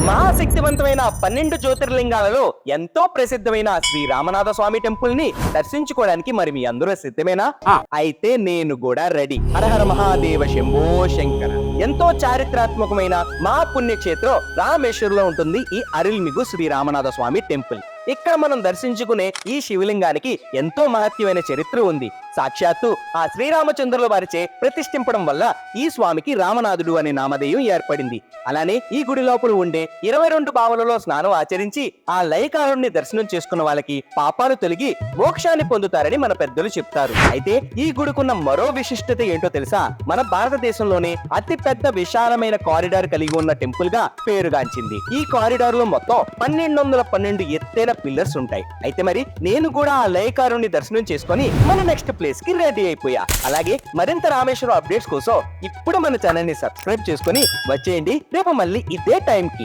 మహాశక్తివంతమైన 12 జ్యోతిర్లింగాలలో ఎంతో ప్రసిద్ధమైన శ్రీ రామనాథ స్వామి టెంపుల్ ని దర్శించుకోవడానికి మరి మీ అందరూ సిద్ధమేనా? అయితే నేను కూడా రెడీ. హరహర మహాదేవ శంభో శంకర. ఎంతో చారిత్రాత్మకమైన మహాపుణ్యక్షేత్రం రామేశ్వరంలో ఉంటుంది ఈ అరుల్మిగు శ్రీ రామనాథ స్వామి టెంపుల్. ఇక్కడ మనం దర్శించుకునే ఈ శివలింగానికి ఎంతో మహత్యమైన చరిత్ర ఉంది. సాక్షాత్తు ఆ శ్రీరామచంద్రుల వారిచే ప్రతిష్ఠింపడం వల్ల ఈ స్వామికి రామనాథుడు అనే నామధేయం ఏర్పడింది. అలానే ఈ గుడి లోపల ఉండే 22 బావులలో స్నానం ఆచరించి ఆ లయకారుణ్ణి దర్శనం చేసుకున్న వాళ్ళకి పాపాలు తొలగి మోక్షాన్ని పొందుతారని మన పెద్దలు చెప్తారు. అయితే ఈ గుడికున్న మరో విశిష్టత ఏంటో తెలుసా? మన భారతదేశంలోనే అతి పెద్ద విశాలమైన కారిడార్ కలిగి ఉన్న టెంపుల్ గా పేరుగాంచింది. ఈ కారిడార్ లో మొత్తం 1212 ఎత్తైన పిల్లర్స్ ఉంటాయి. అయితే మరి నేను కూడా ఆ లయకారుణ్ణి దర్శనం చేసుకొని మన నెక్స్ట్ ప్లేస్ కి రెడీ అయిపోయా. అలాగే మరింత రామేశ్వరం అప్డేట్స్ కోసం ఇప్పుడు మన ఛానల్ ని సబ్స్క్రైబ్ చేసుకొని వచ్చేయండి. రేపు మళ్ళీ ఇదే టైం కి.